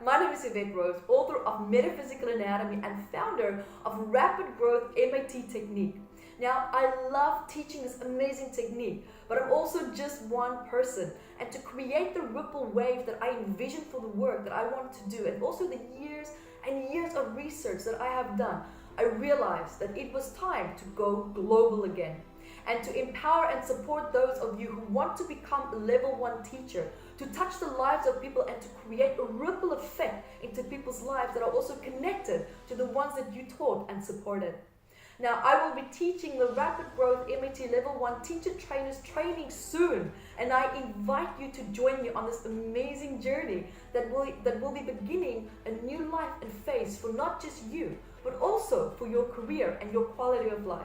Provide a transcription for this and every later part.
my name is Evette, author of Metaphysical Anatomy and founder of Rapid Growth MAT Technique. Now, I love teaching this amazing technique, but I'm also just one person. And to create the ripple wave that I envision for the work that I want to do, and also the years and years of research that I have done, I realized that it was time to go global again. And to empower and support those of you who want to become a level 1 teacher, to touch the lives of people and to create a ripple effect into people's lives that are also connected to the ones that you taught and supported. Now, I will be teaching the Rapid Growth MAT Level 1 Teacher Trainers training soon, and I invite you to join me on this amazing journey that will be beginning a new life and phase for not just you, but also for your career and your quality of life.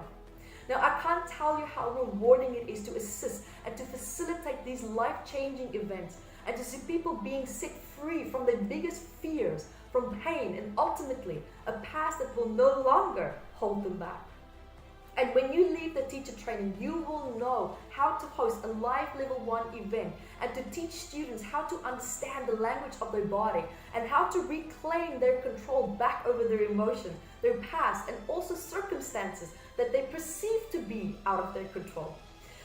Now, I can't tell you how rewarding it is to assist and to facilitate these life-changing events and to see people being set free from their biggest fears, from pain, and ultimately a past that will no longer hold them back. And when you leave the teacher training, you will know how to host a live level 1 event and to teach students how to understand the language of their body and how to reclaim their control back over their emotions, their past, and also circumstances that they perceive to be out of their control.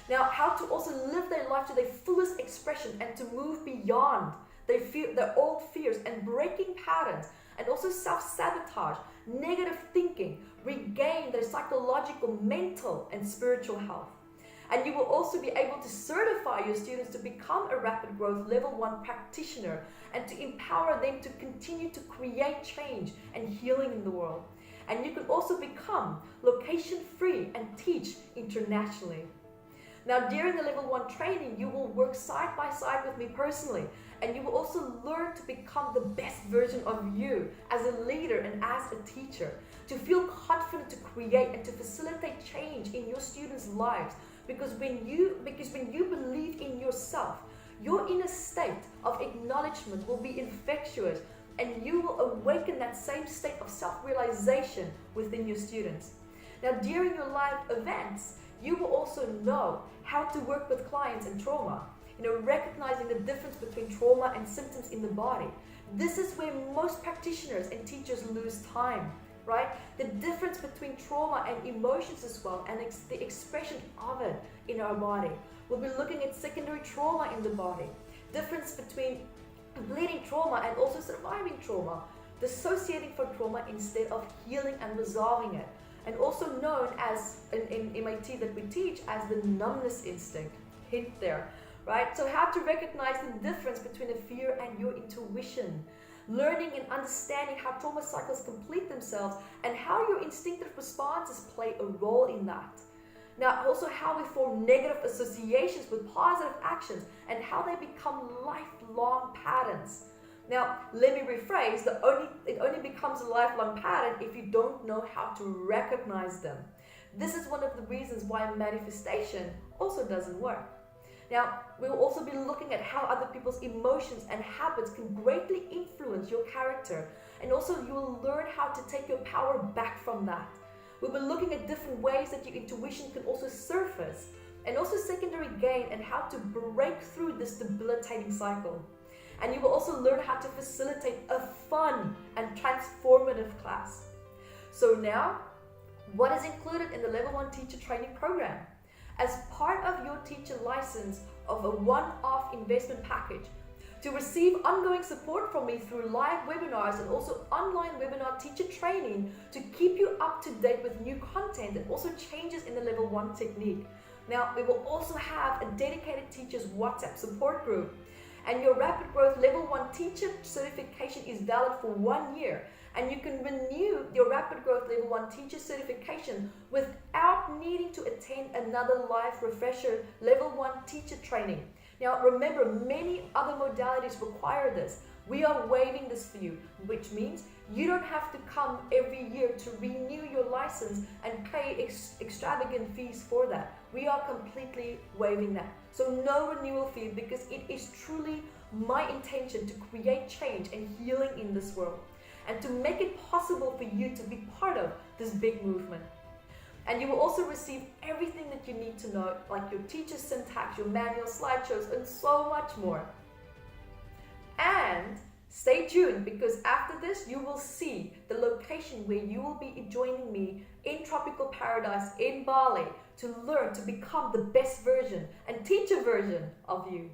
Now, how to also live their life to their fullest expression and to move beyond their old fears and breaking patterns and also self-sabotage, negative thinking, regain their psychological, mental, and spiritual health. And you will also be able to certify your students to become a Rapid Growth Level 1 practitioner and to empower them to continue to create change and healing in the world. And you can also become location-free and teach internationally. Now, during the Level 1 training, you will work side by side with me personally, and you will also learn to become the best version of you as a leader and as a teacher, to feel confident to create and to facilitate change in your students' lives. Because when you believe in yourself, your inner state of acknowledgement will be infectious, and you will awaken that same state of self-realization within your students. Now, during your live events, you will also know how to work with clients and trauma, recognizing the difference between trauma and symptoms in the body. This is where most practitioners and teachers lose time, right? The difference between trauma and emotions as well, and the expression of it in our body. We'll be looking at secondary trauma in the body, difference between bleeding trauma and also surviving trauma, dissociating from trauma instead of healing and resolving it, and also known as, in MAT that we teach, as the numbness instinct. Hint there, right? So how to recognize the difference between a fear and your intuition, learning and understanding how trauma cycles complete themselves and how your instinctive responses play a role in that. Now, also how we form negative associations with positive actions and how they become lifelong patterns. Now, let me rephrase, it only becomes a lifelong pattern if you don't know how to recognize them. This is one of the reasons why manifestation also doesn't work. Now, we will also be looking at how other people's emotions and habits can greatly influence your character, and also you will learn how to take your power back from that. We'll be looking at different ways that your intuition can also surface, and also secondary gain and how to break through this debilitating cycle. And you will also learn how to facilitate a fun and transformative class. So now, what is included in the Level 1 Teacher Training Program? As part of your teacher license of a one-off investment package, to receive ongoing support from me through live webinars and also online webinar teacher training to keep you up to date with new content and also changes in the Level 1 technique. Now, we will also have a dedicated teachers WhatsApp support group. And your Rapid Growth Level 1 teacher certification is valid for 1 year. And you can renew your Rapid Growth Level 1 teacher certification without needing to attend another live refresher Level 1 teacher training. Now remember, many other modalities require this. We are waiving this for you, which means you don't have to come every year to renew your license and pay extravagant fees for that. We are completely waiving that. So no renewal fee, because it is truly my intention to create change and healing in this world and to make it possible for you to be part of this big movement. And you will also receive everything that you need to know, like your teacher syntax, your manual, slideshows, and so much more. And Stay tuned, because after this you will see the location where you will be joining me in tropical paradise in Bali to learn to become the best version and teacher version of you.